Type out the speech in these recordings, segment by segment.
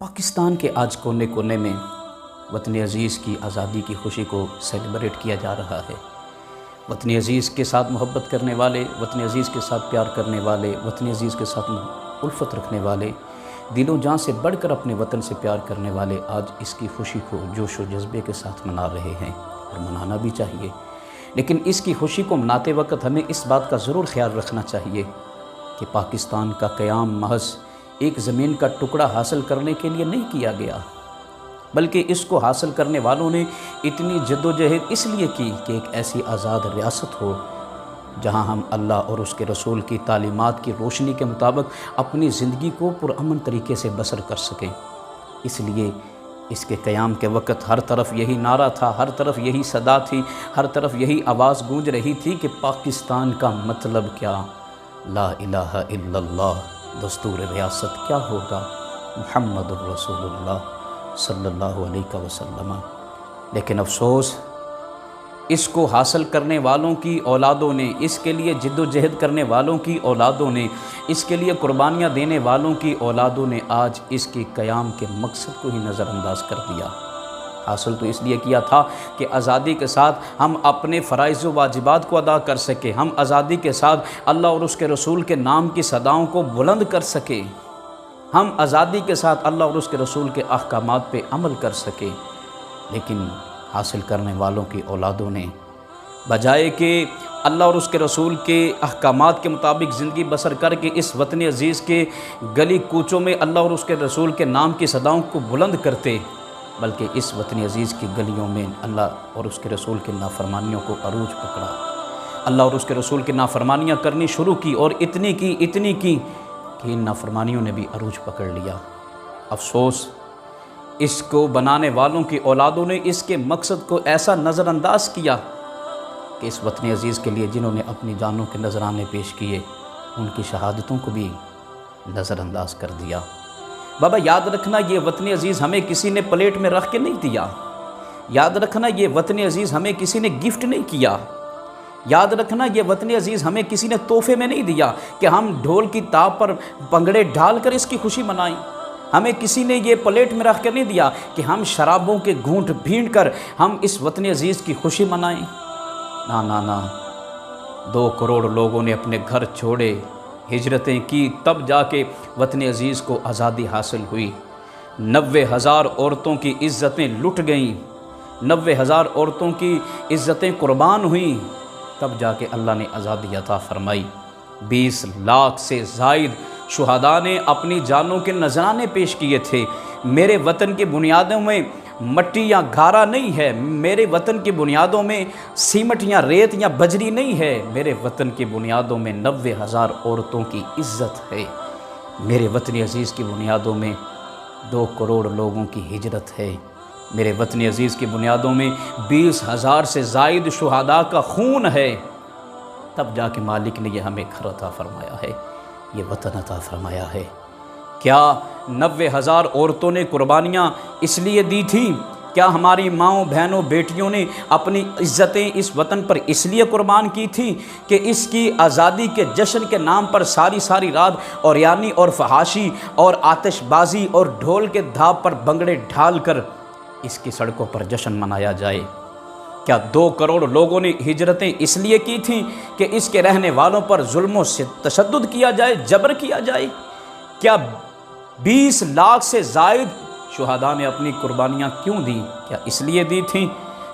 پاکستان کے آج کونے کونے میں وطن عزیز کی آزادی کی خوشی کو سیلیبریٹ کیا جا رہا ہے۔ وطن عزیز کے ساتھ محبت کرنے والے، وطن عزیز کے ساتھ پیار کرنے والے، وطن عزیز کے ساتھ الفت رکھنے والے، دل و جان سے بڑھ کر اپنے وطن سے پیار کرنے والے آج اس کی خوشی کو جوش و جذبے کے ساتھ منا رہے ہیں، اور منانا بھی چاہیے۔ لیکن اس کی خوشی کو مناتے وقت ہمیں اس بات کا ضرور خیال رکھنا چاہیے کہ پاکستان کا قیام محض ایک زمین کا ٹکڑا حاصل کرنے کے لیے نہیں کیا گیا، بلکہ اس کو حاصل کرنے والوں نے اتنی جد و جہد اس لیے کی کہ ایک ایسی آزاد ریاست ہو جہاں ہم اللہ اور اس کے رسول کی تعلیمات کی روشنی کے مطابق اپنی زندگی کو پرامن طریقے سے بسر کر سکیں۔ اس لیے اس کے قیام کے وقت ہر طرف یہی نعرہ تھا، ہر طرف یہی صدا تھی، ہر طرف یہی آواز گونج رہی تھی کہ پاکستان کا مطلب کیا؟ لا الہ الا اللہ، دستور ریاست کیا ہوگا؟ محمد الرسول اللہ صلی اللہ علیہ وسلم۔ لیکن افسوس، اس کو حاصل کرنے والوں کی اولادوں نے، اس کے لیے جد و جہد کرنے والوں کی اولادوں نے، اس کے لیے قربانیاں دینے والوں کی اولادوں نے آج اس کے قیام کے مقصد کو ہی نظر انداز کر دیا۔ حاصل تو اس لیے کیا تھا کہ آزادی کے ساتھ ہم اپنے فرائض و واجبات کو ادا کر سکیں، ہم آزادی کے ساتھ اللہ اور اس کے رسول کے نام کی صداؤں کو بلند کر سکیں، ہم آزادی کے ساتھ اللہ اور اس کے رسول کے احکامات پہ عمل کر سکیں۔ لیکن حاصل کرنے والوں کی اولادوں نے بجائے کہ اللہ اور اس کے رسول کے احکامات کے مطابق زندگی بسر کر کے اس وطن عزیز کے گلی کوچوں میں اللہ اور اس کے رسول کے نام کی صداؤں کو بلند کرتے، بلکہ اس وطن عزیز کی گلیوں میں اللہ اور اس کے رسول کے نافرمانیوں کو عروج پکڑا، اللہ اور اس کے رسول کی نافرمانیاں کرنی شروع کی، اور اتنی کی کہ ان نافرمانیوں نے بھی عروج پکڑ لیا۔ افسوس، اس کو بنانے والوں کی اولادوں نے اس کے مقصد کو ایسا نظر انداز کیا کہ اس وطن عزیز کے لیے جنہوں نے اپنی جانوں کے نذرانے پیش کیے، ان کی شہادتوں کو بھی نظر انداز کر دیا۔ بابا یاد رکھنا، یہ وطن عزیز ہمیں کسی نے پلیٹ میں رکھ کے نہیں دیا، یاد رکھنا یہ وطن عزیز ہمیں کسی نے گفٹ نہیں کیا، یاد رکھنا یہ وطن عزیز ہمیں کسی نے تحفے میں نہیں دیا کہ ہم ڈھول کی تاب پر پنگڑے ڈال کر اس کی خوشی منائیں، ہمیں کسی نے یہ پلیٹ میں رکھ کر نہیں دیا کہ ہم شرابوں کے گھونٹ بھینٹ کر ہم اس وطن عزیز کی خوشی منائیں۔ نہ، 2 کروڑ لوگوں نے اپنے گھر چھوڑے، ہجرتیں کی، تب جا کے وطن عزیز کو آزادی حاصل ہوئی۔ 90,000 عورتوں کی عزتیں لٹ گئیں، 90,000 عورتوں کی عزتیں قربان ہوئیں، تب جا کے اللہ نے آزادی عطا فرمائی۔ 20 لاکھ سے زائد شہداء نے اپنی جانوں کے نذرانے پیش کیے تھے۔ میرے وطن کی بنیادوں میں مٹی یا گارا نہیں ہے، میرے وطن کی بنیادوں میں سیمٹ یا ریت یا بجری نہیں ہے، میرے وطن کی بنیادوں میں 90,000 عورتوں کی عزت ہے، میرے وطن عزیز کی بنیادوں میں 2 کروڑ لوگوں کی ہجرت ہے، میرے وطن عزیز کی بنیادوں میں 20,000 سے زائد شہداء کا خون ہے، تب جا کے مالک نے یہ ہمیں گھر عطا فرمایا ہے، یہ وطن عطا فرمایا ہے۔ کیا 90,000 عورتوں نے قربانیاں اس لیے دی تھیں؟ کیا ہماری ماؤں، بہنوں، بیٹیوں نے اپنی عزتیں اس وطن پر اس لیے قربان کی تھی کہ اس کی آزادی کے جشن کے نام پر ساری رات اوریانی اور فحاشی اور آتش بازی اور ڈھول کے دھاپ پر بنگڑے ڈھال کر اس کی سڑکوں پر جشن منایا جائے؟ کیا 2 کروڑ لوگوں نے ہجرتیں اس لیے کی تھیں کہ اس کے رہنے والوں پر ظلم و تشدد کیا جائے، جبر کیا جائے؟ کیا 20 لاکھ سے زائد شہداء نے اپنی قربانیاں کیوں دیں؟ کیا اس لیے دی تھیں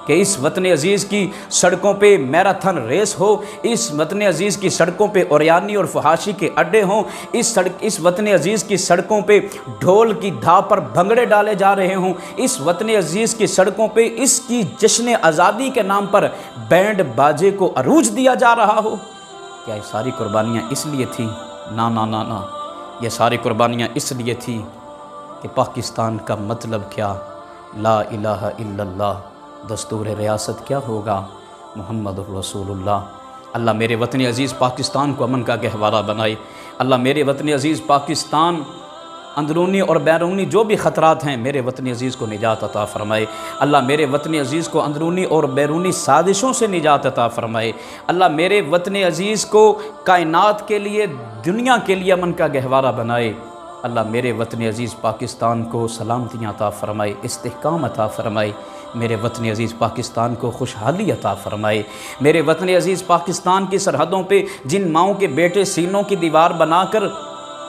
کہ اس وطن عزیز کی سڑکوں پہ میراتھن ریس ہو، اس وطن عزیز کی سڑکوں پہ اوریانی اور فحاشی کے اڈے ہوں، اس وطن عزیز کی سڑکوں پہ ڈھول کی دھاپ پر بھنگڑے ڈالے جا رہے ہوں، اس وطن عزیز کی سڑکوں پہ اس کی جشن آزادی کے نام پر بینڈ باجے کو عروج دیا جا رہا ہو؟ کیا یہ ساری قربانیاں اس لیے تھیں؟ نہ، یہ ساری قربانیاں اس لیے تھیں کہ پاکستان کا مطلب کیا؟ لا الہ الا اللہ، دستور ریاست کیا ہوگا؟ محمد الرسول اللہ۔ اللہ میرے وطن عزیز پاکستان کو امن کا گہوارہ بنائے، اللہ میرے وطن عزیز پاکستان اندرونی اور بیرونی جو بھی خطرات ہیں میرے وطن عزیز کو نجات عطا فرمائے، اللہ میرے وطن عزیز کو اندرونی اور بیرونی سازشوں سے نجات عطا فرمائے، اللہ میرے وطن عزیز کو کائنات کے لیے، دنیا کے لیے امن کا گہوارہ بنائے، اللہ میرے وطن عزیز پاکستان کو سلامتیاں عطا فرمائے، استحکام عطا فرمائے، میرے وطن عزیز پاکستان کو خوشحالی عطا فرمائے، میرے وطن عزیز پاکستان کی سرحدوں پہ جن ماؤں کے بیٹے سینوں کی دیوار بنا کر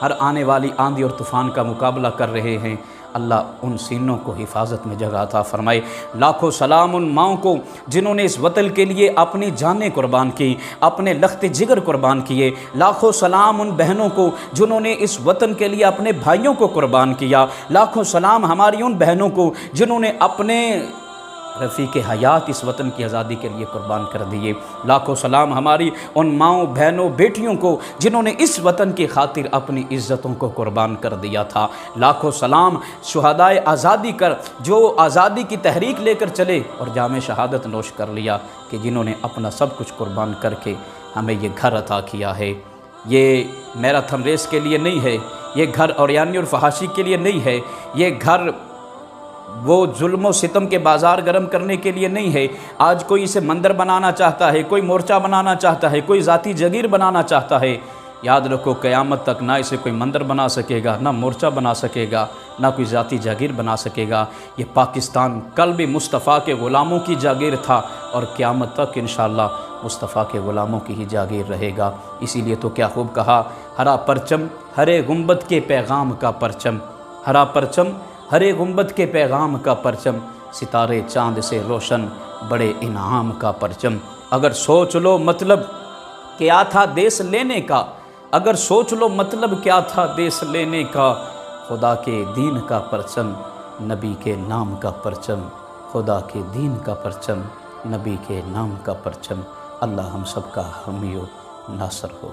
ہر آنے والی آندھی اور طوفان کا مقابلہ کر رہے ہیں، اللہ ان سینوں کو حفاظت میں جگہ عطا فرمائے۔ لاکھوں سلام ان ماؤں کو جنہوں نے اس وطن کے لیے اپنی جانیں قربان کی، اپنے لخت جگر قربان کیے۔ لاکھوں سلام ان بہنوں کو جنہوں نے اس وطن کے لیے اپنے بھائیوں کو قربان کیا۔ لاکھوں سلام ہماری ان بہنوں کو جنہوں نے اپنے رفیق حیات اس وطن کی آزادی کے لیے قربان کر دیے۔ لاکھوں سلام ہماری ان ماؤں، بہنوں، بیٹیوں کو جنہوں نے اس وطن کی خاطر اپنی عزتوں کو قربان کر دیا تھا۔ لاکھوں سلام شہدائے آزادی کر جو آزادی کی تحریک لے کر چلے اور جام شہادت نوش کر لیا، کہ جنہوں نے اپنا سب کچھ قربان کر کے ہمیں یہ گھر عطا کیا ہے۔ یہ میراتھن ریس کے لیے نہیں ہے، یہ گھر اوریانی اور فحاشی کے لیے نہیں ہے، یہ گھر وہ ظلم و ستم کے بازار گرم کرنے کے لیے نہیں ہے۔ آج کوئی اسے مندر بنانا چاہتا ہے، کوئی مورچہ بنانا چاہتا ہے، کوئی ذاتی جگیر بنانا چاہتا ہے، یاد رکھو قیامت تک نہ اسے کوئی مندر بنا سکے گا، نہ مورچہ بنا سکے گا، نہ کوئی ذاتی جاگیر بنا سکے گا۔ یہ پاکستان کل بھی مصطفیٰ کے غلاموں کی جاگیر تھا اور قیامت تک انشاءاللہ مصطفیٰ کے غلاموں کی ہی جاگیر رہے گا۔ اسی لیے تو کیا خوب کہا، ہرا پرچم ہرے گنبد کے پیغام کا پرچم، ہرا پرچم ہرے گنبد کے پیغام کا پرچم، ستارے چاند سے روشن بڑے انعام کا پرچم۔ اگر سوچ لو مطلب کیا تھا دیس لینے کا، اگر سوچ لو مطلب کیا تھا دیس لینے کا، خدا کے دین کا پرچم، نبی کے نام کا پرچم، خدا کے دین کا پرچم، نبی کے نام کا پرچم۔ اللہ ہم سب کا حامی و ناصر ہو۔